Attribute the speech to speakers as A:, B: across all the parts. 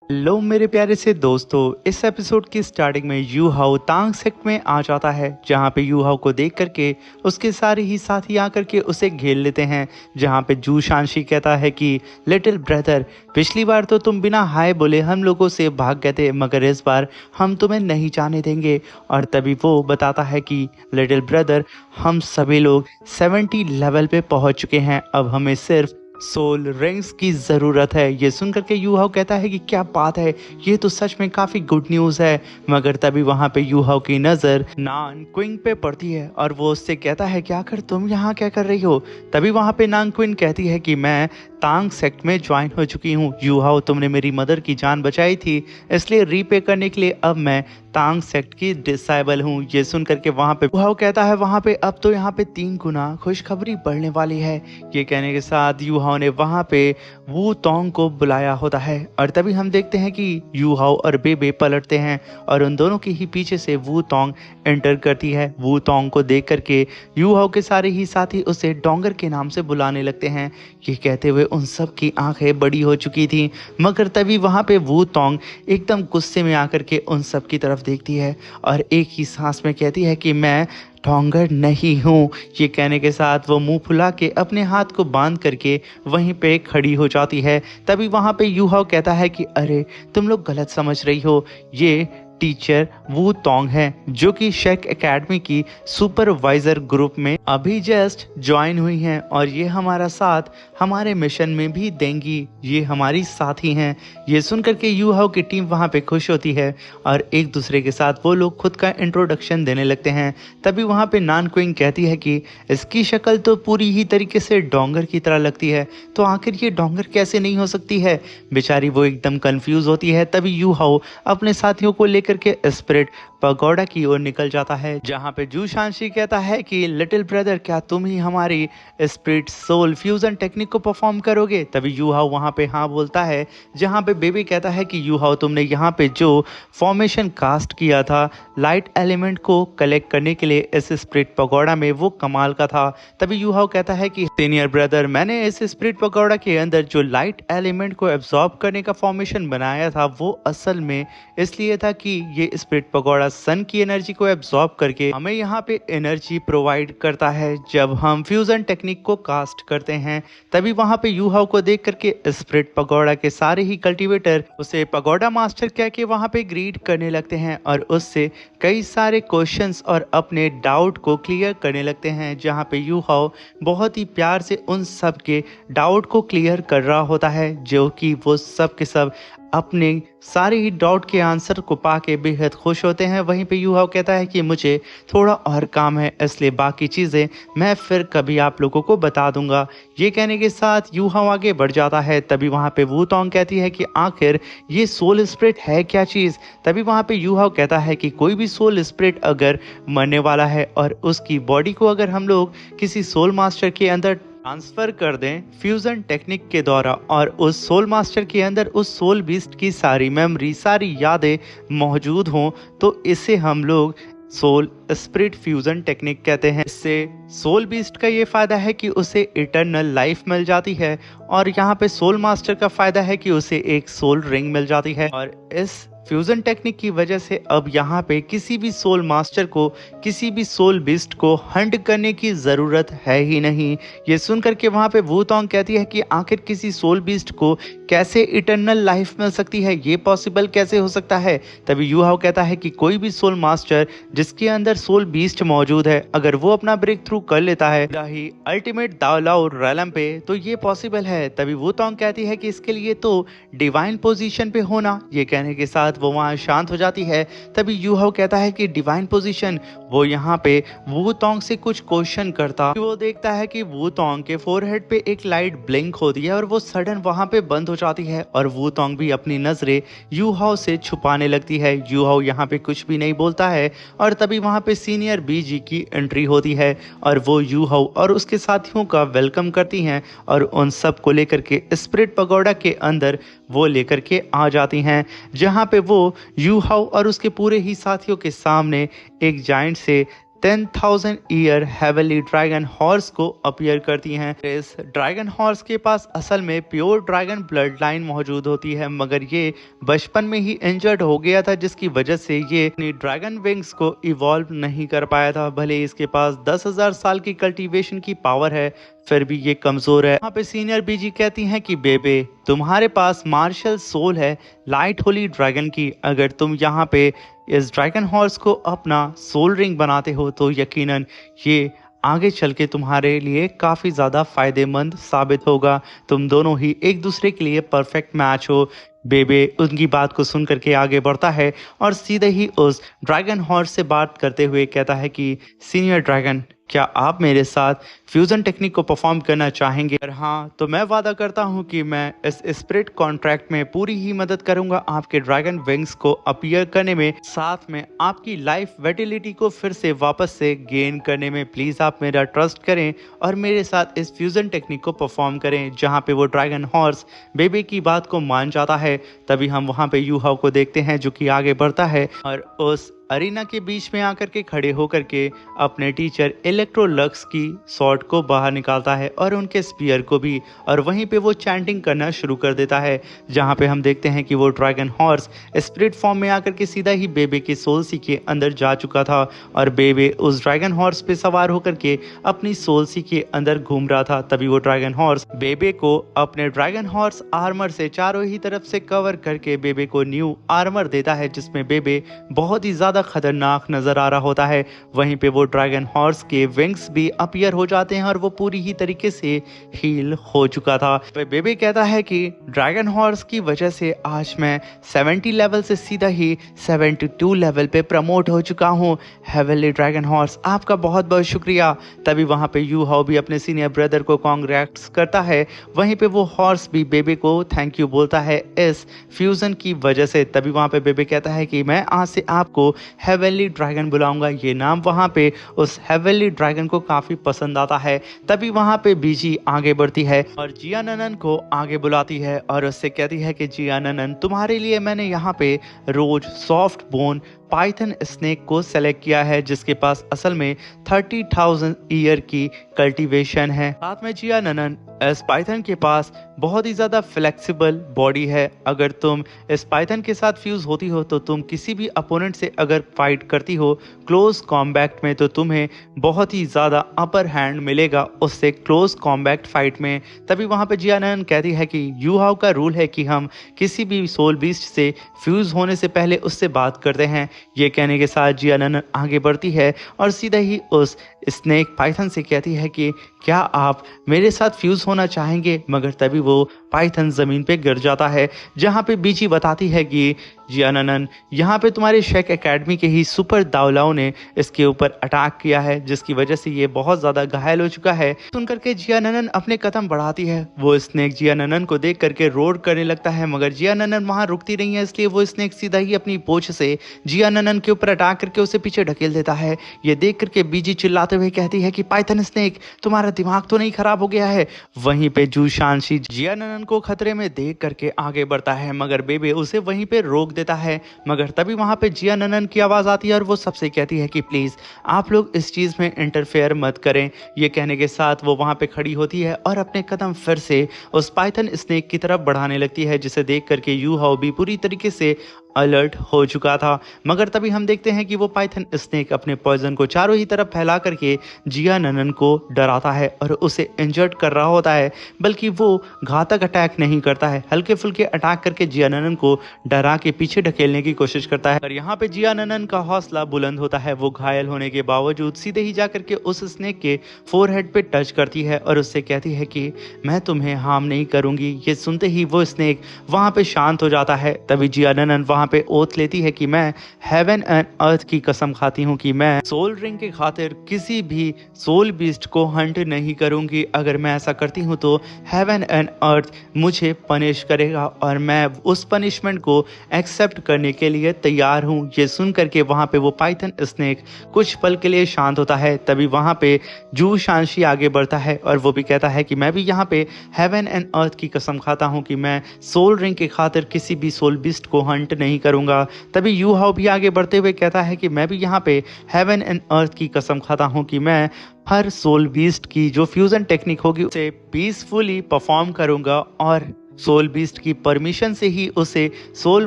A: Hello मेरे प्यारे से दोस्तों, इस एपिसोड की स्टार्टिंग में यू हाउ तांग सेक्ट में आ जाता है, जहां पे यू हाउ को देख करके उसके सारे ही साथी आकर के उसे घेर लेते हैं। जहां पे जू शांशी कहता है कि लिटिल ब्रदर, पिछली बार तो तुम बिना हाय बोले हम लोगों से भाग गए थे, मगर इस बार हम तुम्हें नहीं जाने देंगे। और तभी वो बताता है कि लिटिल ब्रदर, हम सभी लोग 70 लेवल पे पहुंच चुके हैं, अब हमें सिर्फ सोल रिंग्स की ज़रूरत है। ये सुन करके यू हाउ कहता है कि क्या बात है, ये तो सच में काफ़ी गुड न्यूज़ है। मगर तभी वहाँ पे यू हाउ की नज़र नान क्विंग पे पड़ती है और वो उससे कहता है कि आखिर तुम यहाँ क्या कर रही हो। तभी वहाँ पे नान क्विन कहती है कि मैं तांग सेक्ट में ज्वाइन हो चुकी हूँ। यू हाउ, तुमने मेरी मदर की जान बचाई थी, इसलिए रीपे करने के लिए अब मैं तांग सेक्ट की डिसाइबल हूँ। ये सुन करके वहाँ पे यू हाउ कहता है वहाँ पे अब तो यहाँ पे 3 गुना खुशखबरी बढ़ने वाली है। ये कहने के साथ यू हाउ ने वहाँ पे वू तोंग को बुलाया होता है और तभी हम देखते हैं कि यू हाउ और बेबे पलटते हैं और उन दोनों के ही पीछे से वू तोंग एंटर करती है। वू तोंग को देख करके यू हाउ के सारे ही साथी उसे डोंगर के नाम से बुलाने लगते हैं। ये कहते हुए उन सब की आंखें बड़ी हो चुकी थी, मगर तभी वहाँ पे वू तोंग एकदम गुस्से में आकर के उन सब की तरफ देखती है और एक ही सांस में कहती है कि मैं ढोंगर नहीं हूँ। ये कहने के साथ वो मुंह फुला के अपने हाथ को बांध करके वहीं पे खड़ी हो जाती है। तभी वहाँ पे यू हाउ कहता है कि अरे तुम लोग गलत समझ रही हो, ये टीचर वू तोंग है जो कि शेक एकेडमी की सुपरवाइजर ग्रुप में अभी जस्ट ज्वाइन हुई हैं और ये हमारा साथ हमारे मिशन में भी देंगी, ये हमारी साथी हैं। ये सुन करके यू हाउ की टीम वहाँ पे खुश होती है और एक दूसरे के साथ वो लोग खुद का इंट्रोडक्शन देने लगते हैं। तभी वहाँ पे नान क्विंग कहती है कि इसकी शक्ल तो पूरी ही तरीके से डोंगर की तरह लगती है, तो आखिर ये डोंगर कैसे नहीं हो सकती है। बेचारी वो एकदम कंफ्यूज होती है। तभी यू हाउ अपने साथियों को लेकर के स्पिरिट पगोडा की ओर निकल जाता है, जहाँ पे जू शांशी कहता है कि लिटिल ब्रदर, क्या तुम ही हमारी स्पिरिट सोल फ्यूजन टेक्निक को परफॉर्म करोगे। तभी यू हाउ वहाँ पे हाँ बोलता है, जहाँ पे बेबी कहता है कि यू हाउ, तुमने यहाँ पे जो फॉर्मेशन कास्ट किया था लाइट एलिमेंट को कलेक्ट करने के लिए इस स्पिरिट पगोडा में, वो कमाल का था। तभी यू हाउ कहता है कि सीनियर ब्रदर, मैंने इस स्पिरिट पगोडा के अंदर जो लाइट एलिमेंट को एब्जॉर्ब करने का फॉर्मेशन बनाया था वो असल में इसलिए था कि ये स्पिरिट पगोडा सन की एनर्जी को एब्जॉर्ब करके हमें यहाँ पे एनर्जी प्रोवाइड करता है जब हम फ्यूजन टेक्निक को कास्ट करते हैं। तभी वहाँ पे यू हाउ को देख करके स्पिरिट पगोडा के सारे ही कल्टीवेटर उसे पगोडा मास्टर कह के वहाँ पे ग्रीट करने लगते हैं और उससे कई सारे क्वेश्चंस और अपने डाउट को क्लियर करने लगते हैं, जहाँ पे यू हाउ बहुत ही प्यार से उन सब के डाउट को क्लियर कर रहा होता है, जो कि वो सब के सब अपने सारे ही डाउट के आंसर को पाके बेहद खुश होते हैं। वहीं पे यू हाउ कहता है कि मुझे थोड़ा और काम है, इसलिए बाकी चीज़ें मैं फिर कभी आप लोगों को बता दूंगा। ये कहने के साथ यू हाउ आगे बढ़ जाता है। तभी वहाँ पे वू तोंग कहती है कि आखिर ये सोल स्पिरिट है क्या चीज़। तभी वहाँ पे यू हाउ कहता है कि कोई भी सोल स्पिरिट अगर मरने वाला है और उसकी बॉडी को अगर हम लोग किसी सोल मास्टर के अंदर ट्रांसफर कर दें फ्यूजन टेक्निक के द्वारा और उस सोल मास्टर के अंदर उस सोल बीस्ट की सारी मेमोरी, सारी यादें मौजूद हों, तो इसे हम लोग सोल स्पिरिट फ्यूजन टेक्निक कहते हैं। इससे सोल बीस्ट का ये फायदा है कि उसे इटर्नल लाइफ मिल जाती है और यहाँ पे सोल मास्टर का फायदा है कि उसे एक सोल रिंग मिल जाती है। और इस फ्यूजन टेक्निक की वजह से अब यहाँ पे किसी भी सोल मास्टर को किसी भी सोल बीस्ट को हंट करने की ज़रूरत है ही नहीं। ये सुन करके वहाँ पे वू तोंग कहती है कि आखिर किसी सोल बीस्ट को कैसे इटर्नल लाइफ मिल सकती है, ये पॉसिबल कैसे हो सकता है। तभी यू हाउ कहता है कि कोई भी सोल मास्टर जिसके अंदर सोल बीस्ट मौजूद है, अगर वो अपना ब्रेक थ्रू कर लेता है ही अल्टीमेट दाओलाओ रैलम पे, तो ये पॉसिबल है। तभी वू तोंग कहती है कि इसके लिए तो डिवाइन पोजीशन पे होना। ये कहने के साथ वो वहाँ शांत हो जाती है। तभी यू हाउ कहता है कि डिवाइन पोजीशन, वो यहाँ पे वू तोंग से कुछ क्वेश्चन करता, वो देखता है कि वू तोंग के फोरहेड पे एक लाइट ब्लिंक होती है और वो सडन वहाँ पे बंद हो जाती है और वू तोंग भी अपनी नजरें यू हाउ से छुपाने लगती है। यू हाउ यहाँ पे कुछ भी नहीं बोलता है और तभी वहाँ पे सीनियर बीजी की एंट्री होती है और वो यू हाउ और उसके साथियों का वेलकम करती हैं और उन सब को लेकर के स्पिरिट पगोडा के अंदर वो लेकर के आ जाती हैं, जहाँ पे वो यू हाउ और उसके पूरे ही साथियों के सामने एक जाइंट से 10,000 ईयर हेवनली ड्रैगन हॉर्स को अपीयर करती हैं। इस ड्रैगन हॉर्स के पास असल में प्योर ड्रैगन ब्लड लाइन मौजूद होती है, मगर ये बचपन में ही इंजर्ड हो गया था, जिसकी वजह से ये अपनी ड्रैगन विंग्स को इवॉल्व नहीं कर पाया था। भले इसके पास 10,000 साल की कल्टीवेशन की पावर है, फिर भी ये कमजोर है। यहाँ पे सीनियर बीजी कहती हैं कि बेबे, तुम्हारे पास मार्शल सोल है लाइट होली ड्रैगन की। अगर तुम यहाँ पे इस ड्रैगन हॉर्स को अपना सोल रिंग बनाते हो तो यकीनन ये आगे चल के तुम्हारे लिए काफ़ी ज़्यादा फायदेमंद साबित होगा। तुम दोनों ही एक दूसरे के लिए परफेक्ट मैच हो। बेबे उनकी बात को सुन करके आगे बढ़ता है और सीधे ही उस ड्रैगन हॉर्स से बात करते हुए कहता है कि सीनियर ड्रैगन, क्या आप मेरे साथ फ्यूज़न टेक्निक को परफॉर्म करना चाहेंगे? अगर हाँ, तो मैं वादा करता हूँ कि मैं इस स्पिरिट कॉन्ट्रैक्ट में पूरी ही मदद करूँगा आपके ड्रैगन विंग्स को अपीयर करने में, साथ में आपकी लाइफ वेटिलिटी को फिर से वापस से गेन करने में। प्लीज़ आप मेरा ट्रस्ट करें और मेरे साथ इस फ्यूज़न टेक्निक को परफॉर्म करें। जहाँ पे वो ड्रैगन हॉर्स बेबे की बात को मान जाता है, तभी हम वहाँ पे यू हाउ को देखते हैं जो कि आगे बढ़ता है और उस अरीना के बीच में आकर के खड़े होकर के अपने टीचर इलेक्ट्रोलक्स की सॉर्ड को बाहर निकालता है और उनके स्पीयर को भी, और वहीं पे वो चैंटिंग करना शुरू कर देता है। जहां पे हम देखते हैं कि वो ड्रैगन हॉर्स स्पिरिट फॉर्म में आकर के सीधा ही बेबे के सोल सी के अंदर जा चुका था और बेबे उस ड्रैगन हॉर्स पे सवार होकर के अपनी सोल सी के अंदर घूम रहा था। तभी वो ड्रैगन हॉर्स बेबे को अपने ड्रैगन हॉर्स आर्मर से चारों ही तरफ से कवर करके बेबे को न्यू आर्मर देता है, जिसमें बेबे बहुत ही ज्यादा खतरनाक नजर आ रहा होता है। वहीं पे वो ड्रैगन हॉर्स के विंग्स भी अपीयर हो जाते हैं और वो पूरी ही तरीके से हील हो चुका था। तो बेबे कहता है कि ड्रैगन हॉर्स की वजह से आज मैं 70 लेवल से सीधा ही 72 लेवल पे प्रमोट हो चुका हूँ। हेवनली ड्रैगन हॉर्स, आपका बहुत बहुत शुक्रिया। तभी वहां पे यू हाउ भी अपने सीनियर ब्रदर को कांग्रेट्स करता है। वहीं पे वो हॉर्स भी बेबे को थैंक यू बोलता है इस फ्यूजन की वजह से। तभी वहां पे बेबे कहता है कि मैं आज से आपको हेवनली ड्रैगन बुलाऊंगा। ये नाम वहां पे उस हेवनली ड्रैगन को काफी पसंद आता है। तभी वहां पे बीजी आगे बढ़ती है और जियाननन को आगे बुलाती है और उससे कहती है कि जियाननन, तुम्हारे लिए मैंने यहाँ पे रोज सॉफ्ट बोन पाइथन स्नेक को सेलेक्ट किया है, जिसके पास असल में 30,000 ईयर की कल्टीवेशन है। साथ में जियाननन, इस पाइथन के पास बहुत ही ज़्यादा फ्लेक्सिबल बॉडी है। अगर तुम इस पाइथन के साथ फ्यूज होती हो तो तुम किसी भी अपोनेंट से अगर फाइट करती हो क्लोज कॉम्बैक्ट में तो तुम्हें बहुत ही ज़्यादा अपर हैंड मिलेगा उससे क्लोज कॉम्बैक्ट फाइट में। तभी वहाँ पे जियाननन कहती है कि यू हाउ का रूल है कि हम किसी भी सोल बीस्ट से फ्यूज होने से पहले उससे बात करते हैं। ये कहने के साथ जियाननन आगे बढ़ती है और सीधा ही उस स्नेक पाइथन से कहती है कि क्या आप मेरे साथ फ्यूज होना चाहेंगे? मगर तभी वो पाइथन जमीन पे गिर जाता है। जहाँ पे बीची बताती है कि जियाननन, यहाँ पे तुम्हारे शेक एकेडमी के ही सुपर दावलाओं ने इसके ऊपर अटैक किया है, जिसकी वजह से ये बहुत ज्यादा घायल हो चुका है। सुनकर के जियाननन अपने कदम बढ़ाती है। वो स्नेक जियाननन को देख करके रोड करने लगता है, मगर जियाननन वहां रुकती नहीं है, इसलिए वो स्नेक सीधा ही अपनी पूंछ से जियाननन के ऊपर अटैक करके उसे पीछे ढकेल देता है। ये देख करके बीजी चिल्लाते हुए कहती है कि पाइथन स्नेक, तुम्हारा दिमाग तो नहीं खराब हो गया है? वहीं पे जू शांशी जियाननन को खतरे में देख करके आगे बढ़ता है, मगर बेबे उसे वहीं पे रोक देता है। मगर तभी वहां पे जियाननन की आवाज आती है और वो सबसे कहती है कि प्लीज आप लोग इस चीज में इंटरफेयर मत करें। ये कहने के साथ वो वहां पे खड़ी होती है और अपने कदम फिर से उस पाइथन स्नेक की तरफ बढ़ाने लगती है, जिसे देख करके यू हाउ भी पूरी तरीके से अलर्ट हो चुका था। मगर तभी हम देखते हैं कि वो पाइथन स्नेक अपने पॉइजन को चारों ही तरफ फैला करके जियाननन को डराता है और उसे इंजर्ड कर रहा होता है, बल्कि वो घातक अटैक नहीं करता है, हल्के फुल्के अटैक करके जियाननन को डरा के पीछे ढकेलने की कोशिश करता है। और यहाँ पे जियाननन का हौसला बुलंद होता है। वो घायल होने के बावजूद सीधे ही जा करके उस स्नेक के फोरहेड पे टच करती है और उससे कहती है कि मैं तुम्हें हार्म नहीं करूंगी। ये सुनते ही वो स्नेक वहां पे शांत हो जाता है। तभी जियाननन वहां पे ओथ लेती है कि मैं हेवन एंड अर्थ की कसम खाती हूँ कि मैं सोल रिंग के खातिर किसी भी सोल बीस्ट को हंट नहीं करूंगी। अगर मैं ऐसा करती हूँ तो हेवन एंड अर्थ मुझे पनिश करेगा और मैं उस पनिशमेंट को एक्सेप्ट करने के लिए तैयार हूँ। ये सुन करके वहां पे वो पाइथन स्नेक कुछ पल के लिए शांत होता है। तभी वहां पे जू शांशी आगे बढ़ता है और वो भी कहता है कि मैं भी यहाँ पे हेवन एंड अर्थ की कसम खाता हूँ कि मैं सोल रिंग के खातिर किसी भी सोल बीस्ट को हंट नहीं नहीं करूँगा। तभी यू हाउ भी आगे बढ़ते हुए कहता है कि मैं भी यहाँ पे हेवन एंड अर्थ की कसम खाता हूँ कि मैं हर सोल बीस्ट की जो फ्यूज़न टेक्निक होगी उसे पीसफुली परफॉर्म करूँगा और सोल बीस्ट की परमिशन से ही उसे सोल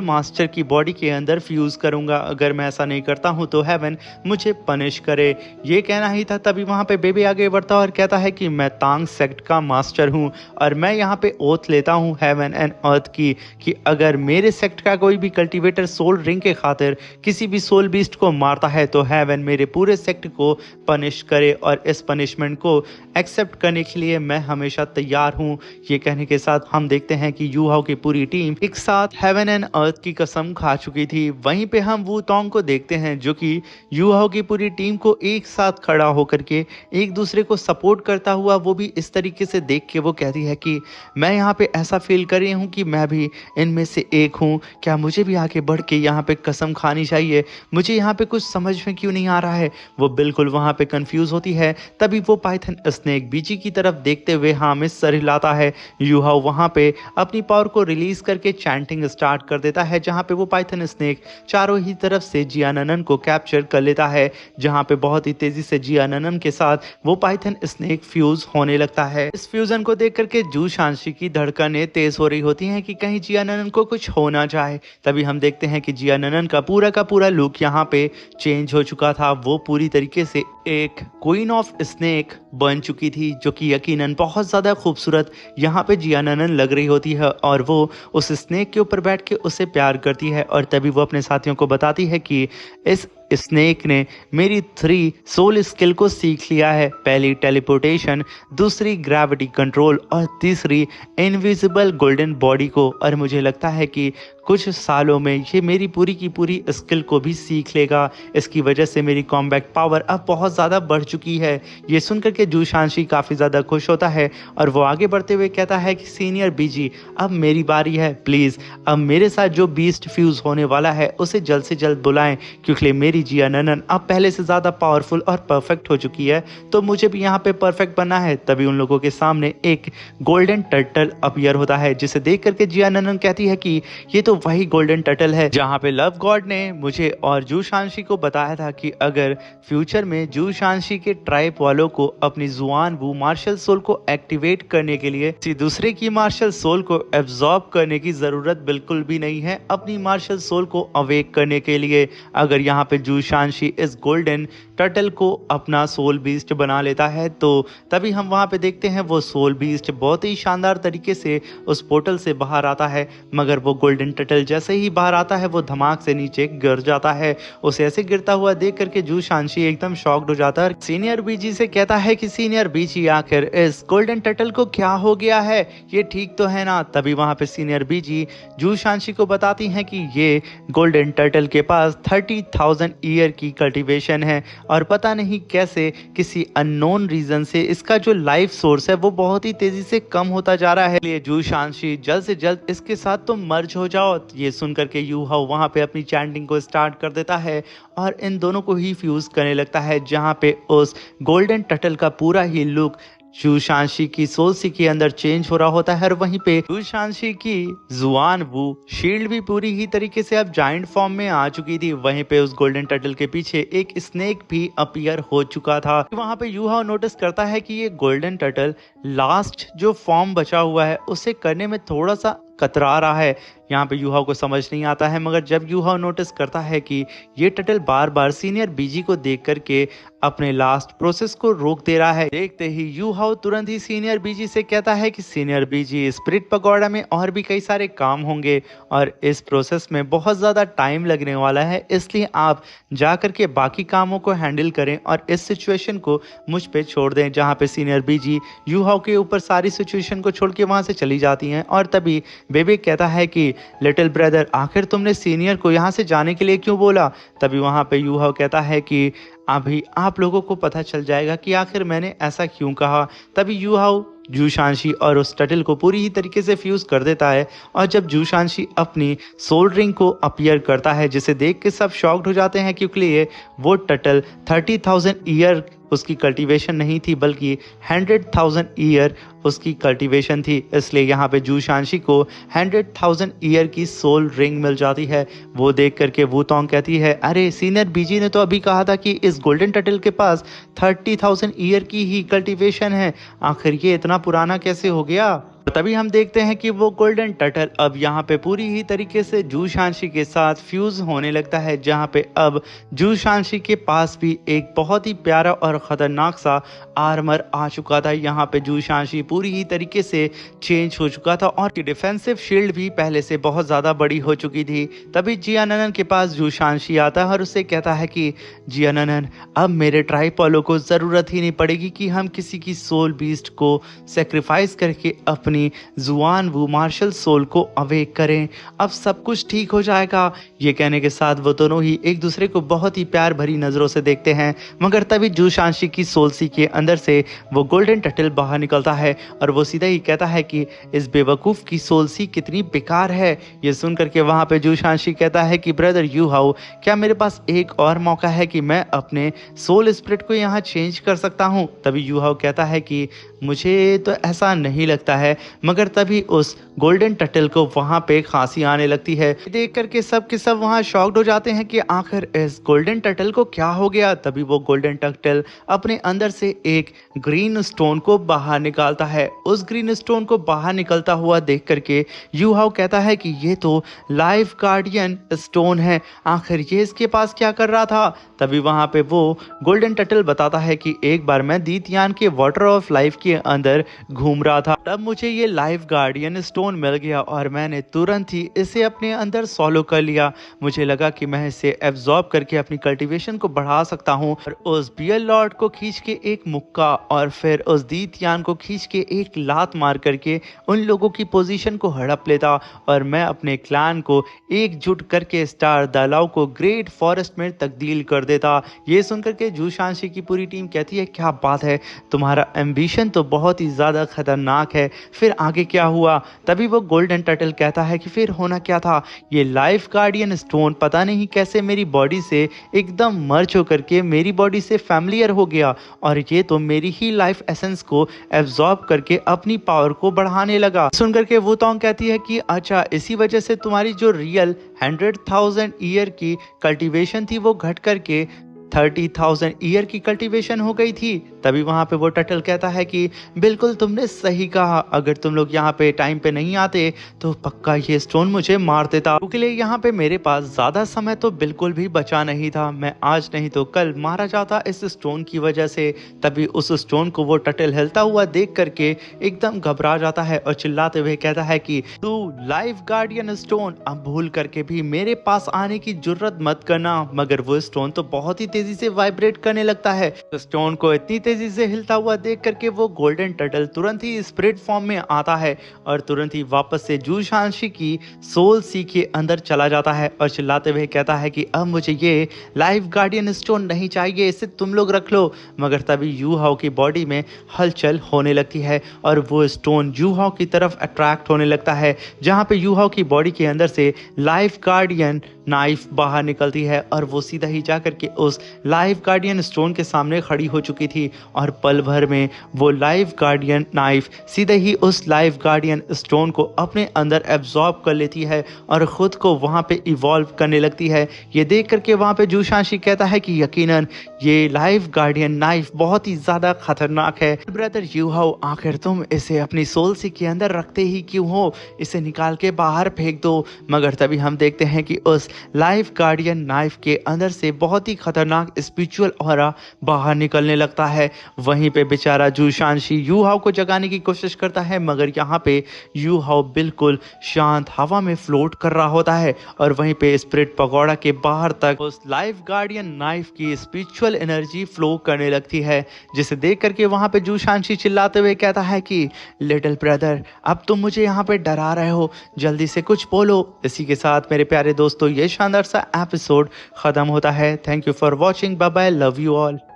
A: मास्टर की बॉडी के अंदर फ्यूज़ करूँगा। अगर मैं ऐसा नहीं करता हूँ तो हेवन मुझे पनिश करे। ये कहना ही था, तभी वहाँ पे बेबी आगे बढ़ता और कहता है कि मैं तांग सेक्ट का मास्टर हूँ और मैं यहाँ पे ओथ लेता हूँ हेवन एंड अर्थ की कि अगर मेरे सेक्ट का कोई भी कल्टीवेटर सोल रिंग के खातिर किसी भी सोल बीस्ट को मारता है तो हेवन मेरे पूरे सेक्ट को पनिश करे और इस पनिशमेंट को एक्सेप्ट करने के लिए मैं हमेशा तैयार हूँ। ये कहने के साथ हम देखते हैं कि यू हाउ की पूरी टीम एक साथ हेवन एंड अर्थ की कसम खा चुकी थी। वहीं पे हम वू तोंग को देखते हैं जो कि यू हाउ की पूरी टीम को एक साथ खड़ा होकर के एक दूसरे को सपोर्ट करता हुआ वो भी इस तरीके से देख के वो कहती है कि मैं यहाँ पे ऐसा फील कर रही हूँ कि मैं भी इनमें से एक हूँ, क्या मुझे भी आगे बढ़ के यहाँ पे कसम खानी चाहिए, मुझे यहाँ पे कुछ समझ में क्यों नहीं आ रहा है। वो बिल्कुल वहाँ पे कंफ्यूज होती है। तभी वो पाइथन स्नेक बीजी की तरफ देखते हुए हाँ में सर हिलाता है। यू हाउ वहाँ पे अपनी पावर को रिलीज करके चैंटिंग स्टार्ट कर देता है जहाँ पे वो पाइथन स्नेक चारों ही तरफ से जियाननन को कैप्चर कर लेता है, जहाँ पे बहुत ही तेजी से जियाननन के साथ वो पाइथन स्नेक फ्यूज होने लगता है। इस फ्यूजन को देख करके जू शांशी की धड़कनें तेज हो रही होती हैं कि कहीं जियाननन को कुछ हो ना जाए। तभी हम देखते हैं कि जियाननन का पूरा लुक यहाँ पे चेंज हो चुका था। वो पूरी तरीके से एक क्वीन ऑफ स्नेक बन चुकी थी जो कि यकीनन बहुत ज़्यादा खूबसूरत यहाँ पे जियाननन लग रही होती है और वो उस स्नेक के ऊपर बैठ के उससे प्यार करती है। और तभी वो अपने साथियों को बताती है कि इस स्नेक ने मेरी 3 सोल स्किल को सीख लिया है, पहली टेलीपोर्टेशन, दूसरी ग्रेविटी कंट्रोल और तीसरी इनविजिबल गोल्डन बॉडी को। और मुझे लगता है कि कुछ सालों में ये मेरी पूरी की पूरी स्किल को भी सीख लेगा। इसकी वजह से मेरी कॉम्बैट पावर अब बहुत ज़्यादा बढ़ चुकी है। ये सुनकर के जू शांशी काफ़ी ज़्यादा खुश होता है और वो आगे बढ़ते हुए कहता है कि सीनियर बीजी अब मेरी बारी है, प्लीज़ अब मेरे साथ जो बीस्ट फ्यूज़ होने वाला है उसे जल्द से जल्द बुलाएं, क्योंकि मेरी जियाननन अब पहले से ज़्यादा पावरफुल और परफेक्ट हो चुकी है, तो मुझे भी यहाँ पे परफेक्ट बनना है। तभी उन लोगों के सामने एक गोल्डन टर्टल अपीयर होता है जिसे देख करके जियाननन कहती है कि ये तो वही गोल्डन टर्टल है जहाँ पे लव गॉड ने मुझे और जू शांशी को बताया था कि अगर फ्यूचर में जू शांशी के ट्राइब वालों को अपनी जुआन वू मार्शल सोल को एक्टिवेट करने के लिए किसी दूसरे की मार्शल सोल को एब्जॉर्ब करने की जरूरत बिल्कुल भी नहीं है अपनी मार्शल सोल को अवेक करने के लिए। अगर यहाँ पे जू शांशी इस गोल्डन टर्टल को अपना सोल बीस्ट बना लेता है तो तभी हम वहाँ पे देखते हैं वो सोल बीस्ट बहुत ही शानदार तरीके से उस पोर्टल से बाहर आता है, मगर वो गोल्डन टर्टल जैसे ही बाहर आता है वो धमाक से नीचे गिर जाता है। उसे ऐसे गिरता हुआ देख करके जू शांशी एकदम शॉक्ड हो जाता है। सीनियर बीजी से कहता है कि सीनियर बीजी आखिर इस गोल्डन टर्टल को क्या हो गया है, ये ठीक तो है ना। तभी वहाँ पे सीनियर बीजी जू शांशी को बताती हैं कि ये गोल्डन टर्टल के पास 30,000 ईयर की कल्टीवेशन है और पता नहीं कैसे किसी अननोन रीजन से इसका जो लाइफ सोर्स है वो बहुत ही तेजी से कम होता जा रहा है। इसलिए जू शांशी जल्द से जल्द इसके साथ तो मर्ज हो जाओ। ये सुनकर के यू हाउ वहाँ पे अपनी चैंटिंग को स्टार्ट कर देता है और इन दोनों को ही फ्यूज करने लगता है, जहाँ पे उस गोल्डन टर्टल का पूरा ही लुक जू शांशी की सोल सी के अंदर चेंज हो रहा होता है। और वहीं पे जू शांशी की जुआन वू शील्ड भी पूरी ही तरीके से अब जायंट फॉर्म में आ चुकी थी। वहीं पे उस गोल्डन टर्टल के पीछे एक स्नेक भी अपीयर हो चुका था। वहां पे यू हाउ नोटिस करता है कि ये गोल्डन टर्टल लास्ट जो फॉर्म बचा हुआ है उसे करने में थोड़ा सा कतरा रहा है। यहाँ पे यू हाउ को समझ नहीं आता है, मगर जब यू हाउ नोटिस करता है कि ये टर्टल बार बार सीनियर बीजी को देख करके अपने लास्ट प्रोसेस को रोक दे रहा है, देखते ही यू हाउ तुरंत ही सीनियर बीजी से कहता है कि सीनियर बीजी स्पिरिट पगोड़ा में और भी कई सारे काम होंगे और इस प्रोसेस में बहुत ज़्यादा टाइम लगने वाला है, इसलिए आप जा करके बाकी कामों को हैंडल करें और इस सिचुएशन को मुझ पे छोड़ दें। जहाँ पे सीनियर बीजी यू हाउ के ऊपर सारी सिचुएशन को छोड़ के वहाँ से चली जाती हैं और तभी बेबी कहता है कि लिटिल ब्रदर आखिर तुमने सीनियर को यहाँ से जाने के लिए क्यों बोला। तभी वहाँ पे यू हाउ कहता है कि अभी आप लोगों को पता चल जाएगा कि आखिर मैंने ऐसा क्यों कहा। तभी यू हाउ जू शांशी और उस टर्टल को पूरी ही तरीके से फ्यूज कर देता है और जब जू शांशी अपनी सोल रिंग को अपीयर करता है जिसे देख के सब शॉक्ड हो जाते हैं, क्योंकि ये वो टर्टल 30,000 ईयर उसकी कल्टीवेशन नहीं थी बल्कि 100,000 ईयर उसकी कल्टीवेशन थी। इसलिए यहाँ पे जू शांशी को 100,000 ईयर की सोल रिंग मिल जाती है। वो देख करके वूतोंग कहती है, अरे सीनियर बीजी ने तो अभी कहा था कि इस गोल्डन टर्टल के पास 30,000 ईयर की ही कल्टीवेशन है, आखिर ये इतना पुराना कैसे हो गया। तभी हम देखते हैं कि वो गोल्डन टर्टल अब यहाँ पे पूरी ही तरीके से जू शांशी के साथ फ्यूज होने लगता है, जहाँ पे अब जू शांशी के पास भी एक बहुत ही प्यारा और खतरनाक सा आर्मर आ चुका था। यहाँ पे जू शांशी पूरी ही तरीके से चेंज हो चुका था और डिफेंसिव शील्ड भी पहले से बहुत ज़्यादा बड़ी हो चुकी थी। तभी जियानन के पास जू शांशी आता है और उससे कहता है कि जियानन, अब मेरे ट्राइपोलो को ज़रूरत ही नहीं पड़ेगी कि हम किसी की सोल बीस्ट को सेक्रीफाइस करके अपनी जुआन वो मार्शल सोल को अवेक करें, अब सब कुछ ठीक हो जाएगा। ये कहने के साथ वो दोनों ही एक दूसरे को बहुत ही प्यार भरी नजरों से देखते हैं, मगर तभी जू शांशी की सोल सी के अंदर से वो गोल्डन टर्टल बाहर निकलता है और वो सीधा ही कहता है कि इस बेवकूफ की सोल सी कितनी बेकार है। ये सुन करके वहां पे जू शांशी कहता है कि ब्रदर यू हाउ, क्या मेरे पास एक और मौका है कि मैं अपने सोल स्पिरिट को यहाँ चेंज कर सकता हूँ। तभी यू हाउ कहता है कि मुझे तो ऐसा नहीं लगता है, मगर तभी उस गोल्डन टर्टल को वहां पे खांसी आने लगती है। देख करके सब के सब वहां शॉक्ड हो जाते हैं कि आखिर इस गोल्डन टर्टल को क्या हो गया। तभी वो गोल्डन टर्टल अपने अंदर से एक ग्रीन स्टोन को बाहर निकालता है। उस ग्रीन स्टोन को बाहर निकलता हुआ देख करके यू हाउ कहता है कि ये तो लाइफ गार्डियन स्टोन है, आखिर ये इसके पास क्या कर रहा था। तभी वहां पे वो गोल्डन टर्टल बताता है कि एक बार मैं दीतयान के वाटर ऑफ लाइफ के अंदर घूम रहा था, तब मुझे ये लाइफ गार्डियन स्टोन मिल गया और मैंने तुरंत ही इसे अपने अंदर सॉलो कर लिया। मुझे लगा कि मैं इसे एब्जॉर्ब करके अपनी कल्टीवेशन को बढ़ा सकता हूँ और उस बियर लॉर्ड को खींच के एक मुक्का और फिर उस दीतयान को खींच के एक लात मार करके उन लोगों की पोजीशन को हड़प लेता और मैं अपने क्लैन को एकजुट करके स्टार दालाव को ग्रेट फॉरेस्ट में तब्दील कर देता। ये सुनकर के जू शांशी की पूरी टीम कहती है, क्या बात है, तुम्हारा एम्बिशन तो बहुत ही ज्यादा खतरनाक है, फिर आगे क्या हुआ। तभी वो गोल्डन टर्टल कहता है कि फिर होना क्या था, ये लाइफ गार्डियन स्टोन पता नहीं कैसे मेरी बॉडी से एकदम मर्ज होकर के मेरी बॉडी से फैमिलियर हो गया और ये तो मेरी ही लाइफ एसेंस को एब्जॉर्ब करके अपनी पावर को बढ़ाने लगा। सुनकर के वूतोंग कहती है कि अच्छा, इसी वजह से तुम्हारी जो रियल 100,000 ईयर की कल्टीवेशन थी वो घट करके 30,000 ईयर की कल्टीवेशन हो गई थी। तभी वहां पे वो टर्टल कहता है कि बिल्कुल तुमने सही कहा, अगर तुम लोग यहाँ पे टाइम पे नहीं आते तो पक्का ये स्टोन मुझे मार देता, क्योंकि यहाँ पे मेरे पास ज्यादा समय तो बिल्कुल भी बचा नहीं था, मैं आज नहीं तो कल मारा जाता इस स्टोन की वजह से। तभी उस स्टोन को वो टर्टल हिलता हुआ देख करके एकदम घबरा जाता है और चिल्लाते हुए कहता है कि तू लाइफ गार्डियन स्टोन, अब भूल करके भी मेरे पास आने की जुर्रत मत करना। मगर वो स्टोन तो बहुत ही तेजी से वाइब्रेट करने लगता है। स्टोन को इतनी तेजी से हिलता हुआ देख करके वो गोल्डन टर्टल तुरंत ही स्पिरिट फॉर्म में आता है और तुरंत ही वापस से जू शांशी की सोल सी के अंदर चला जाता है और चिल्लाते हुए कहता है कि अब मुझे ये लाइफ गार्डियन स्टोन नहीं चाहिए, इसे तुम लोग रख लो। मगर तभी यू हाउ की बॉडी में हलचल होने लगती है और वो स्टोन यू हाउ की तरफ अट्रैक्ट होने लगता है, जहां पे यू हाउ की बॉडी के अंदर से लाइफ गार्डियन नाइफ बाहर निकलती है और वो सीधा ही जाकर के उस लाइफ गार्डियन स्टोन के सामने खड़ी हो चुकी थी और पल भर में वो लाइफ गार्डियन नाइफ सीधे ही उस लाइफ गार्डियन स्टोन को अपने अंदर एब्जॉर्ब कर लेती है और खुद को वहां पे इवॉल्व करने लगती है। ये देख करके वहां पे जू शांशी कहता है कि यकीनन ये लाइफ गार्डियन नाइफ बहुत ही ज्यादा खतरनाक है। ब्रदर यू हाउ, आखिर तुम इसे अपनी सोल सी के अंदर रखते ही क्यों हो, इसे निकाल के बाहर फेंक दो। मगर तभी हम देखते हैं कि उस लाइफ गार्डियन नाइफ के अंदर से बहुत ही खतरनाक स्पिरिचुअल ऑरा बाहर निकलने लगता है। वहीं पे बेचारा जू शांशी यू हाउ को जगाने की कोशिश करता है, मगर यहाँ पे यू हाउ बिल्कुल शांत हवा में फ्लोट कर रहा होता है और वहीं पे स्पिरिट पगोड़ा के बाहर तक उस लाइफ गार्डियन नाइफ की स्पिरिचुअल एनर्जी फ्लो करने लगती है, जिसे देख करके वहां पे जू शांशी चिल्लाते हुए कहता है कि लिटिल ब्रदर, अब तुम मुझे यहाँ पे डरा रहे हो, जल्दी से कुछ बोलो। इसी के साथ मेरे प्यारे दोस्तों ये शानदार सा एपिसोड खत्म होता है। Thank you for watching, bye bye, love you all.